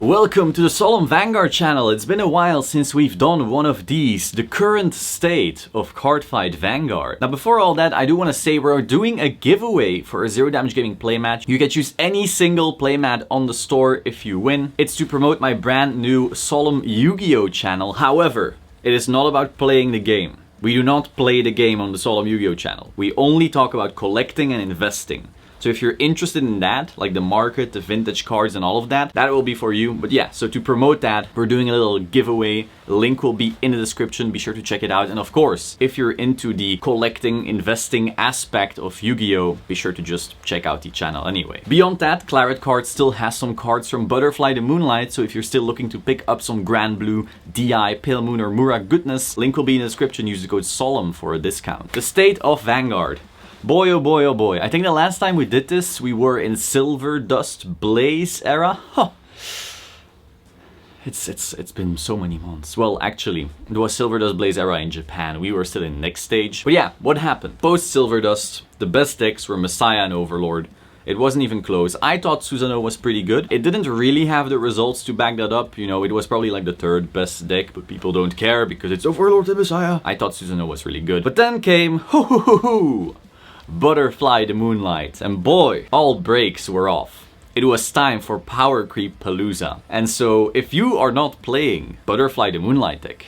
Welcome to the Solemn Vanguard channel. It's been a while since we've done one of these, the current state of Cardfight Vanguard. Now before all that, I do want to say we're doing a giveaway for a Zero Damage Gaming playmat. You can choose any single playmat on the store if you win. It's to promote my brand new Solemn Yu-Gi-Oh channel. However, it is not about playing the game. We do not play the game on the Solemn Yu-Gi-Oh channel. We only talk about collecting and investing. So if you're interested in that, like the market, the vintage cards and all of that, that will be for you. But yeah, so to promote that, we're doing a little giveaway. The link will be in the description. Be sure to check it out. And of course, if you're into the collecting, investing aspect of Yu-Gi-Oh, be sure to just check out the channel anyway. Beyond that, Claret Card still has some cards from Butterfly the Moonlight. So if you're still looking to pick up some Grand Blue, DI, Pale Moon or Mura goodness, link will be in the description. Use the code Solemn for a discount. The state of Vanguard. Boy, oh boy, oh boy. I think the last time we did this, we were in Silver Dust Blaze era. Huh. It's been so many months. Well, actually, it was Silver Dust Blaze era in Japan. We were still in next stage. But yeah, what happened? Post Silver Dust, the best decks were Messiah and Overlord. It wasn't even close. I thought Susanoo was pretty good. It didn't really have the results to back that up. You know, it was probably like the third best deck, but people don't care because it's Overlord and Messiah. I thought Susanoo was really good. But then came Butterfly the Moonlight, and boy, all brakes were off. It was time for Power Creep Palooza. And so, if you are not playing Butterfly the Moonlight deck,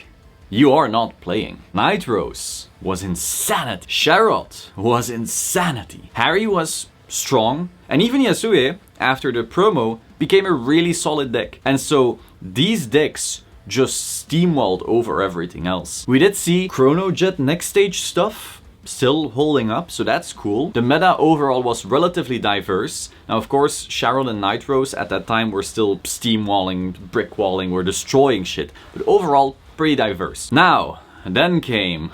you are not playing. Night Rose was insanity. Sherrod was insanity. Harry was strong, and even Yasue, after the promo, became a really solid deck. And so, these decks just steamwalled over everything else. We did see Chrono Jet next stage stuff still holding up, so that's cool. The meta overall was relatively diverse. Now, of course, Sherrod and Night Rose at that time were still steamwalling, brickwalling, were destroying shit. But overall, pretty diverse. Now, then came,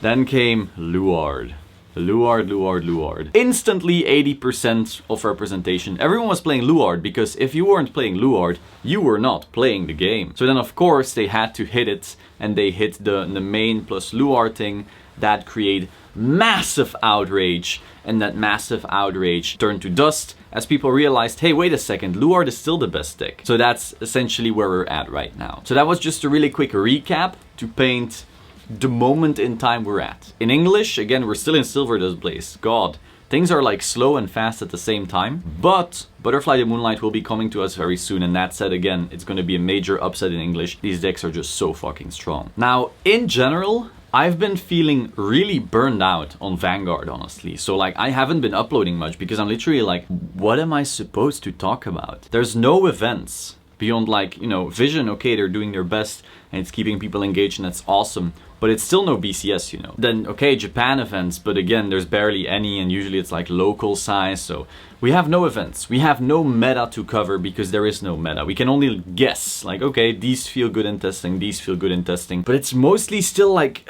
then came Luard. Luard. Instantly 80% of representation. Everyone was playing Luard because if you weren't playing Luard, you were not playing the game. So then of course they had to hit it, and they hit the main plus Luard thing. That created massive outrage, and that massive outrage turned to dust as people realized, hey, wait a second, Luard is still the best deck. So that's essentially where we're at right now. So that was just a really quick recap to paint the moment in time we're at. In English, again, we're still in Silver Dust Blaze. God, things are like slow and fast at the same time. But Butterfly the Moonlight will be coming to us very soon, and that said, again, it's going to be a major upset in English. These decks are just so fucking strong. Now, in general, I've been feeling really burned out on Vanguard, honestly. So like, I haven't been uploading much because I'm literally like, what am I supposed to talk about? There's no events beyond like, you know, Vision, okay, they're doing their best and it's keeping people engaged and that's awesome. But it's still no BCS, you know. Then, okay, Japan events, but again, there's barely any, and usually it's like local size, so we have no events. We have no meta to cover because there is no meta. We can only guess, like, okay, these feel good in testing, these feel good in testing, but it's mostly still like,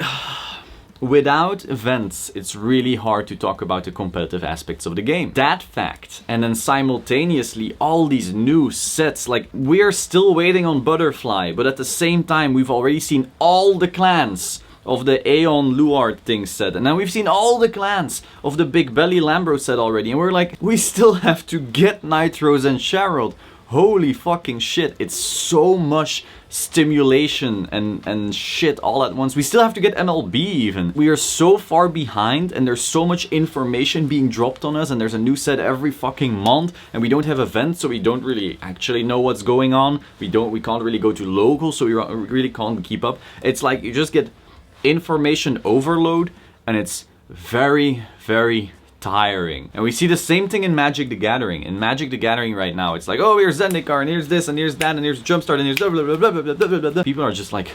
without events, it's really hard to talk about the competitive aspects of the game. That fact, and then simultaneously all these new sets, like we're still waiting on Butterfly, but at the same time we've already seen all the clans of the Aeon Luard thing set, and now we've seen all the clans of the Big Belly Lambro set already, and we're like, we still have to get Night Rose and Sherrod. Holy fucking shit, it's so much stimulation and shit all at once. We still have to get MLB even. We are so far behind, and there's so much information being dropped on us, and there's a new set every fucking month, and we don't have events, so we don't really actually know what's going on. We can't really go to local, so we really can't keep up. It's like you just get information overload, and it's very, very tiring. And we see the same thing in Magic the Gathering. In Magic the Gathering right now, it's like, oh, here's Zendikar, and here's this, and here's that, and here's Jumpstart, and here's blah, blah, blah, blah, blah, blah, blah, blah. People are just like,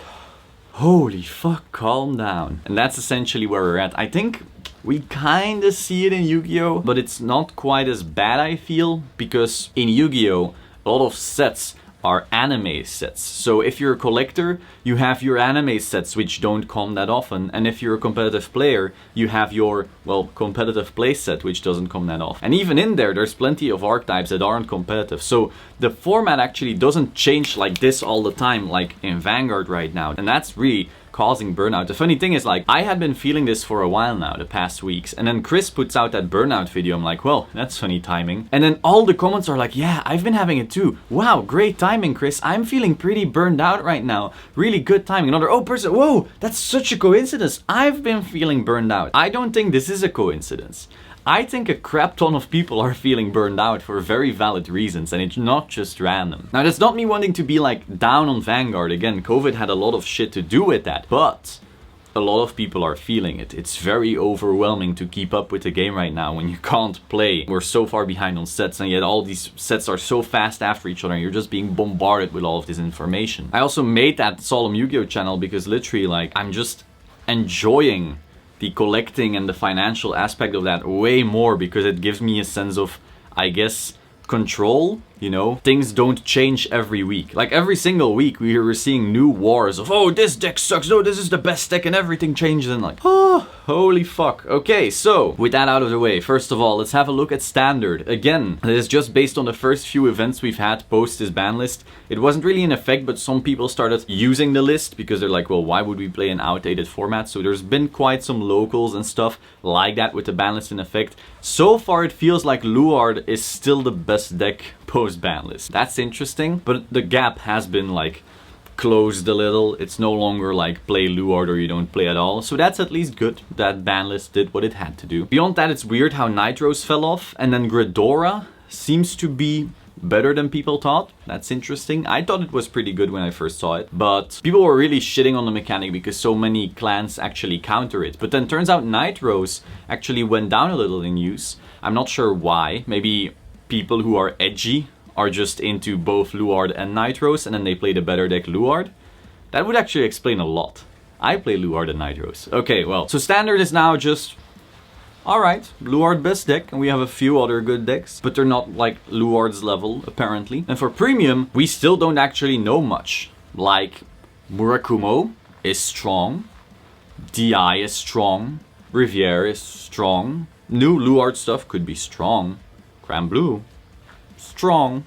holy fuck, calm down. And that's essentially where we're at. I think we kind of see it in Yu-Gi-Oh, but it's not quite as bad, I feel, because in Yu-Gi-Oh, a lot of sets are anime sets. So if you're a collector, you have your anime sets which don't come that often, and if you're a competitive player, you have your, well, competitive play set which doesn't come that often. And even in there, there's plenty of archetypes that aren't competitive. So the format actually doesn't change like this all the time, like in Vanguard right now. And that's really causing burnout. The funny thing is, like, I had been feeling this for a while now, the past weeks, and then Chris puts out that burnout video. I'm like, well, that's funny timing. And then all the comments are like, yeah, I've been having it too. Wow, great timing, Chris. I'm feeling pretty burned out right now. Really good timing. Another, oh, person, whoa, that's such a coincidence. I've been feeling burned out. I don't think this is a coincidence. I think a crap ton of people are feeling burned out for very valid reasons, and it's not just random. Now, that's not me wanting to be like down on Vanguard. Again, COVID had a lot of shit to do with that, but a lot of people are feeling it. It's very overwhelming to keep up with the game right now when you can't play. We're so far behind on sets, and yet all these sets are so fast after each other, and you're just being bombarded with all of this information. I also made that Solemn Yu-Gi-Oh channel because literally, like, I'm just enjoying the collecting and the financial aspect of that way more, because it gives me a sense of, I guess, control. You know, things don't change every week. Like every single week we were seeing new wars of, oh, this deck sucks, no, this is the best deck, and everything changes, and like, oh, holy fuck. Okay, so with that out of the way, first of all, let's have a look at Standard. Again, this is just based on the first few events we've had post this ban list. It wasn't really in effect, but some people started using the list because they're like, well, why would we play an outdated format? So there's been quite some locals and stuff like that with the ban list in effect. So far it feels like Luard is still the best deck post ban list. That's interesting, but the gap has been like closed a little. It's no longer like play Luard or you don't play at all. So that's at least good. That ban list did what it had to do. Beyond that, it's weird how Nitros fell off, and then Gridora seems to be better than people thought. That's interesting. I thought it was pretty good when I first saw it, but people were really shitting on the mechanic because so many clans actually counter it. But then turns out Nitros actually went down a little in use. I'm not sure why. Maybe people who are edgy are just into both Luard and Nitros, and then they play the better deck Luard. That would actually explain a lot. I play Luard and Nitros. Okay, well, so Standard is now just, alright, Luard best deck, and we have a few other good decks, but they're not like Luard's level, apparently. And for Premium, we still don't actually know much. Like, Murakumo is strong, DI is strong, Riviere is strong, new Luard stuff could be strong, Grand Blue, strong,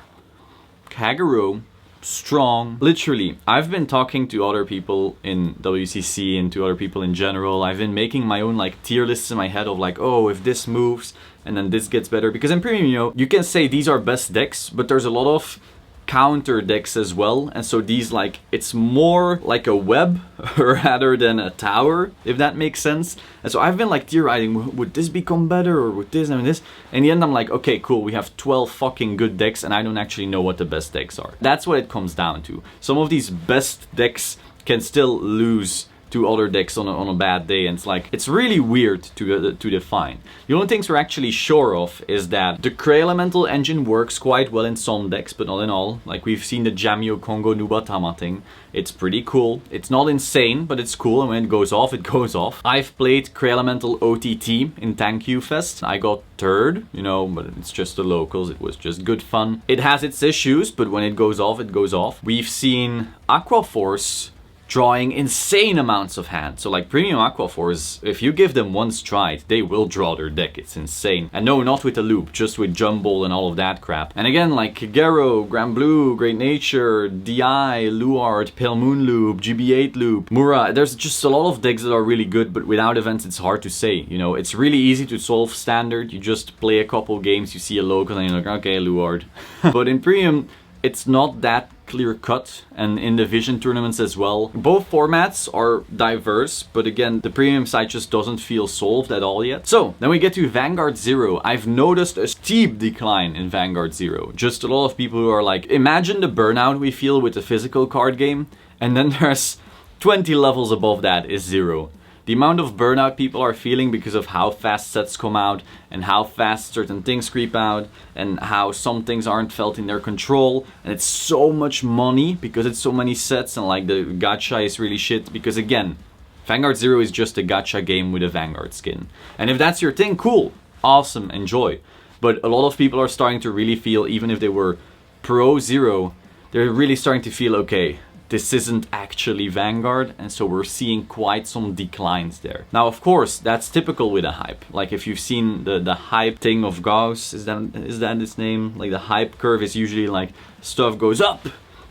Kagero, strong. Literally, I've been talking to other people in WCC and to other people in general. I've been making my own like tier lists in my head of like, oh, if this moves and then this gets better. Because in Premium, you know, you can say these are best decks, but there's a lot of counter decks as well, and so these, like, it's more like a web rather than a tower, if that makes sense. And so I've been like theorizing, would this become better or would this and this? In the end I'm like, okay, cool, we have 12 fucking good decks and I don't actually know what the best decks are. That's what it comes down to. Some of these best decks can still lose to other decks on a bad day, and it's like, it's really weird to define. The only things we're actually sure of is that the Cray Elemental engine works quite well in some decks, but not in all. Like, we've seen the Jamio Kongo Nubatama thing. It's pretty cool. It's not insane, but it's cool, and when it goes off, it goes off. I've played Cray Elemental OTT in Thank You Fest. I got third, you know, but it's just the locals. It was just good fun. It has its issues, but when it goes off, it goes off. We've seen Aqua Force drawing insane amounts of hand. So like Premium Aquaforce, if you give them one stride, they will draw their deck. It's insane. And no, not with the loop, just with Jumble and all of that crap. And again, like Kagero, Grand Blue, Great Nature, DI, Luard, Pale Moon Loop, GB8 Loop, Mura. There's just a lot of decks that are really good, but without events it's hard to say. You know, it's really easy to solve Standard. You just play a couple games, you see a local and you're like, okay, Luard. But in Premium, it's not that clear cut, and in the Vision tournaments as well. Both formats are diverse, but again, the Premium side just doesn't feel solved at all yet. So, then we get to Vanguard Zero. I've noticed a steep decline in Vanguard Zero. Just a lot of people who are like, imagine the burnout we feel with the physical card game, and then there's 20 levels above that is Zero. The amount of burnout people are feeling because of how fast sets come out and how fast certain things creep out and how some things aren't felt in their control, and it's so much money because it's so many sets, and like the gacha is really shit because again, Vanguard Zero is just a gacha game with a Vanguard skin. And if that's your thing, cool, awesome, enjoy. But a lot of people are starting to really feel, even if they were pro Zero, they're really starting to feel, okay, this isn't actually Vanguard, and so we're seeing quite some declines there. Now, of course, that's typical with a hype. Like if you've seen the hype thing of Gauss, is that his name? Like the hype curve is usually like stuff goes up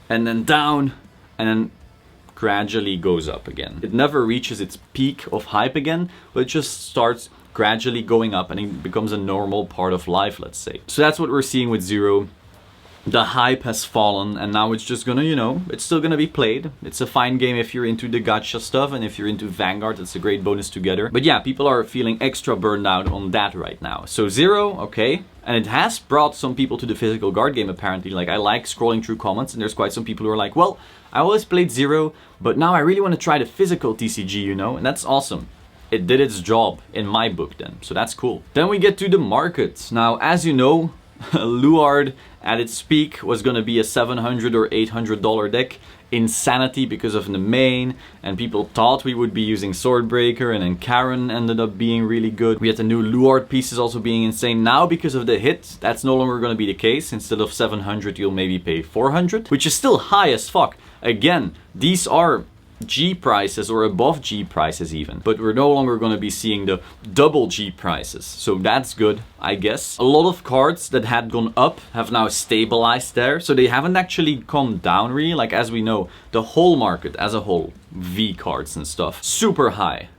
and then down and then gradually goes up again. It never reaches its peak of hype again, but it just starts gradually going up and it becomes a normal part of life, let's say. So that's what we're seeing with Zero. The hype has fallen and now it's just gonna, you know, it's still gonna be played. It's a fine game if you're into the gacha stuff, and if you're into Vanguard, it's a great bonus together. But yeah, people are feeling extra burned out on that right now. So Zero, okay. And it has brought some people to the physical guard game apparently. Like, I like scrolling through comments and there's quite some people who are like, well, I always played Zero, but now I really want to try the physical TCG, you know, and that's awesome. It did its job in my book then, so that's cool. Then we get to the market. Now, as you know, Luard at its peak was gonna be a $700 or $800 deck. Insanity because of the main, and people thought we would be using Swordbreaker, and then Karen ended up being really good. We had the new Luard pieces also being insane. Now because of the hit, that's no longer going to be the case. Instead of 700 you'll maybe pay 400, which is still high as fuck. Again, these are G prices or above G prices even, but we're no longer going to be seeing the double G prices, so that's good, I guess. A lot of cards that had gone up have now stabilized there, so they haven't actually come down really. Like, as we know, the whole market as a whole, V cards and stuff, super high,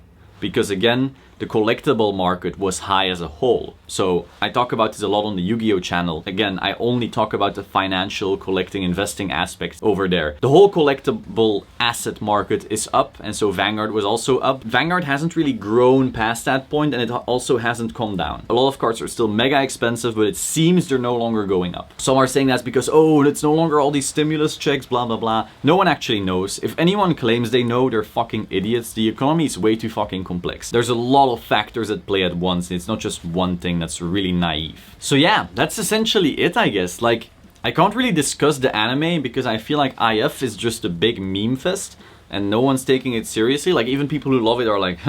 because again, the collectible market was high as a whole. So I talk about this a lot on the Yu-Gi-Oh channel. Again, I only talk about the financial, collecting, investing aspects over there. The whole collectible asset market is up, and so Vanguard was also up. Vanguard hasn't really grown past that point, and it also hasn't come down. A lot of cards are still mega expensive, but it seems they're no longer going up. Some are saying that's because, oh, it's no longer all these stimulus checks, blah, blah, blah. No one actually knows. If anyone claims they know, they're fucking idiots. The economy is way too fucking complex. There's a lot of factors at play at once. It's not just one thing that's really naive. So yeah, that's essentially it, I guess. Like, I can't really discuss the anime because I feel like IF is just a big meme fest and no one's taking it seriously. Like, even people who love it are like,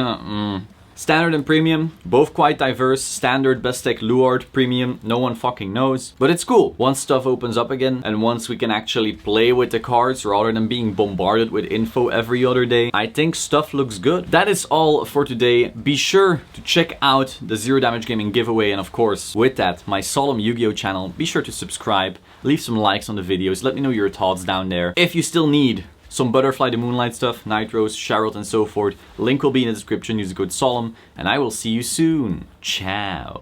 Standard and Premium, both quite diverse. Standard, best deck, Luard, Premium, no one fucking knows. But it's cool. Once stuff opens up again, and once we can actually play with the cards rather than being bombarded with info every other day, I think stuff looks good. That is all for today. Be sure to check out the Zero Damage Gaming giveaway, and of course, with that, my Solemn Yu-Gi-Oh channel. Be sure to subscribe, leave some likes on the videos, let me know your thoughts down there. If you still need some Butterfly the Moonlight stuff, Nitros, Charlotte, and so forth, link will be in the description. Use the code Solemn, and I will see you soon. Ciao.